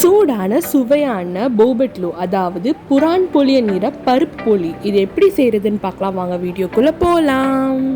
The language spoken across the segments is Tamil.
சூடான சுவையான போபட்லு, அதாவது புரான் பொலிய நிற பருப்பு பொலி. இது எப்படி செய்யறதுன்னு பார்க்கலாம் வாங்க, வீடியோக்குள்ள போகலாம்.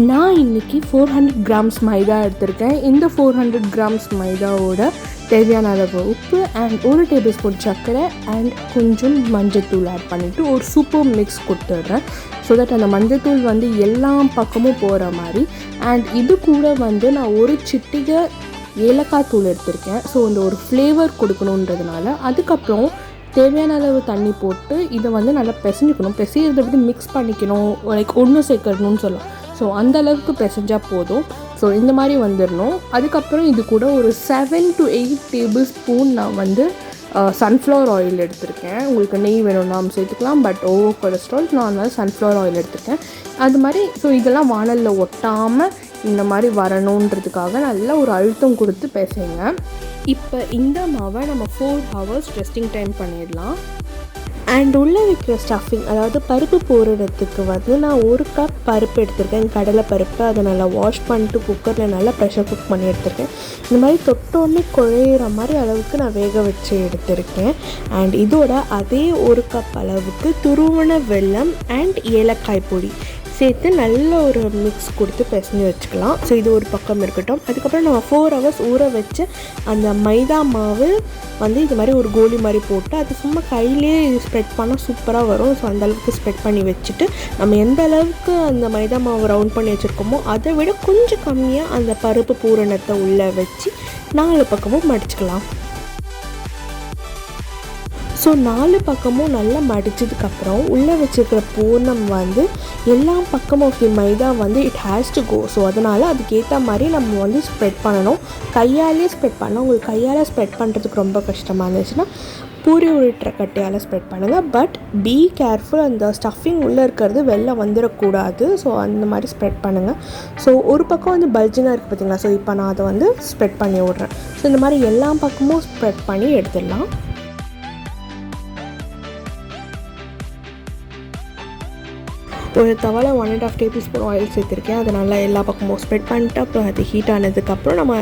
நான் இன்றைக்கி 400 கிராம்ஸ் மைதா எடுத்திருக்கேன். இந்த 400 கிராம்ஸ் மைதாவோட தேவையான அளவு உப்பு அண்ட் 1 டேபிள் ஸ்பூன் சர்க்கரை அண்ட் கொஞ்சம் மஞ்சத்தூள் ஆட் பண்ணிவிட்டு ஒரு சூப்பர் மிக்ஸ் கொடுத்துட்றேன். ஸோ தட் அந்த மஞ்சத்தூள் வந்து எல்லா பக்கமும் போகிற மாதிரி. அண்ட் இது கூட வந்து நான் ஒரு சிட்டிகை ஏலக்காய் தூள் எடுத்திருக்கேன். ஸோ இந்த ஒரு ஃப்ளேவர் கொடுக்கணுன்றதுனால. அதுக்கப்புறம் தேவையான அளவு தண்ணி போட்டு இதை வந்து நல்லா பிசைஞ்சிக்கணும். பிசைகிறத விட மிக்ஸ் பண்ணிக்கணும், லைக் ஒன்று சேர்க்கணும்னு சொல்லலாம். ஸோ அந்த அளவுக்கு பிசைஞ்சால் போதும். ஸோ இந்த மாதிரி வந்துடணும். அதுக்கப்புறம் இது கூட ஒரு 7 to 8 டேபிள் ஸ்பூன் நான் வந்து சன்ஃப்ளவர் ஆயில் எடுத்திருக்கேன். உங்களுக்கு நெய் வேணும்னா சேர்த்துக்கலாம், பட் ஓவர் கொலஸ்ட்ரால். நான் அதனால் சன்ஃப்ளவர் ஆயில் எடுத்திருக்கேன். அது மாதிரி ஸோ இதெல்லாம் வானலில் ஒட்டாமல் இந்த மாதிரி வரணுன்றதுக்காக நல்லா ஒரு அழுத்தம் கொடுத்து பிசைங்க. இப்போ இந்த மாவை நம்ம 4 hours ரெஸ்டிங் டைம் பண்ணிடலாம். அண்ட் உள்ளே வைக்கிற ஸ்டஃபிங், அதாவது பருப்பு போடுறதுக்கு வந்து நான் 1 கப் பருப்பு எடுத்திருக்கேன், கடலை பருப்பு. அதை நல்லா வாஷ் பண்ணிட்டு குக்கரில் நல்லா ப்ரெஷர் குக் பண்ணி எடுத்திருக்கேன். இந்த மாதிரி தொட்டோடனே குழையிற மாதிரி அளவுக்கு நான் வேக வச்சு எடுத்திருக்கேன். அண்ட் இதோட அதே 1 கப் அளவுக்கு துருவன வெல்லம் அண்ட் ஏலக்காய் பொடி சேர்த்து நல்ல ஒரு மிக்ஸ் கொடுத்து பிசைஞ்சு வச்சுக்கலாம். ஸோ இது ஒரு பக்கம் இருக்கட்டும். அதுக்கப்புறம் நம்ம 4 hours ஊற வச்சு அந்த மைதா மாவு வந்து இது மாதிரி ஒரு கோலி மாதிரி போட்டு அது சும்மா கையிலே ஸ்ப்ரெட் பண்ணால் சூப்பராக வரும். ஸோ அந்தளவுக்கு ஸ்ப்ரெட் பண்ணி வச்சுட்டு நம்ம எந்த அளவுக்கு அந்த மைதா மாவு ரவுண்ட் பண்ணி வச்சுருக்கோமோ அதை விட கொஞ்சம் கம்மியாக அந்த பருப்பு பூரணத்தை உள்ளே வச்சு 4 பக்கமும் மடிச்சுக்கலாம். ஸோ 4 பக்கமும் நல்லா மடித்ததுக்கப்புறம் உள்ளே வச்சுருக்கிற பூர்ணம் வந்து எல்லா பக்கமும் ஆஃப் தி மைதா வந்து it has to go. So அதனால் அதுக்கேற்ற மாதிரி நம்ம வந்து ஸ்ப்ரெட் பண்ணணும். கையாலே ஸ்ப்ரெட் பண்ணணும். உங்களுக்கு கையால் ஸ்ப்ரெட் பண்ணுறதுக்கு ரொம்ப கஷ்டமாக இருந்துச்சுன்னா பூரி உருட்டுற கட்டையால் ஸ்ப்ரெட் பண்ணுங்கள். பட் பி கேர்ஃபுல், அந்த ஸ்டஃபிங் உள்ளே இருக்கிறது வெளில வந்துடக்கூடாது. ஸோ அந்த மாதிரி ஸ்ப்ரெட் பண்ணுங்கள். ஸோ ஒரு பக்கம் வந்து பல்ஜினாக இருக்குது பார்த்தீங்களா. ஸோ இப்போ நான் அதை வந்து ஸ்ப்ரெட் பண்ணி விட்றேன். ஸோ இந்த மாதிரி எல்லா பக்கமும் ஸ்ப்ரெட் பண்ணி எடுத்துடலாம். ஒரு தவால 1.5 டேபிள் ஸ்பூன் ஆயில் சேர்த்துருக்கேன். அதை நல்லா எல்லா பக்கமும் ஸ்ப்ரெட் பண்ணிட்டு அப்புறம் அது ஹீட் ஆனதுக்கப்புறம் நம்ம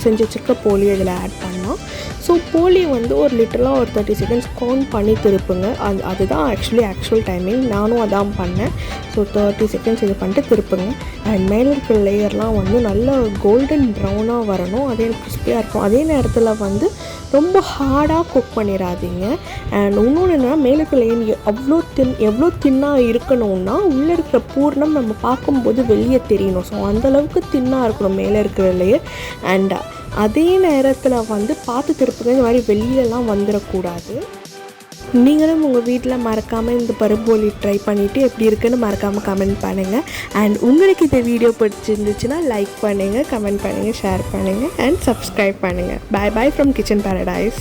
செஞ்சு வச்சுருக்க போலி இதில் ஆட் பண்ணலாம். ஸோ போலி வந்து ஒரு லிட்டலாக ஒரு 30 seconds கவுண்ட் பண்ணி திருப்புங்க. அதுதான் ஆக்சுவல் டைமிங். நானும் அதான் பண்ணேன். ஸோ 30 seconds இது பண்ணிட்டு திருப்புங்க. அண்ட் மேலே இருக்கிற லேயர்லாம் வந்து நல்ல கோல்டன் ப்ரௌனாக வரணும். அதே கிறிஸ்பியாக இருக்கும். அதே நேரத்தில் வந்து ரொம்ப ஹார்டாக குக் பண்ணிடாதீங்க. அண்ட் இன்னொன்று என்னென்னா, மேலே இருக்கிற லேயர் எவ்வளோ தின்னாக இருக்கணும்னா உள்ளே இருக்கிற பூர்ணம் நம்ம பார்க்கும்போது வெளியே தெரியணும். ஸோ அந்தளவுக்கு தின்னாக இருக்கணும் மேலே இருக்கிற லேயர். அண்ட் அதே நேரத்தில் வந்து பார்த்து திருப்புங்க, இந்த மாதிரி வெளியிலலாம் வந்துடக்கூடாது. நீங்களும் உங்கள் வீட்டில் மறக்காமல் இந்த பருப்பு போலி ட்ரை பண்ணிவிட்டு எப்படி இருக்குன்னு மறக்காமல் கமெண்ட் பண்ணுங்கள். அண்ட் உங்களுக்கு இந்த வீடியோ பிடிச்சிருந்துச்சுன்னா லைக் பண்ணுங்கள், கமெண்ட் பண்ணுங்கள், ஷேர் பண்ணுங்கள் அண்ட் சப்ஸ்கிரைப் பண்ணுங்கள். Bye bye from kitchen paradise.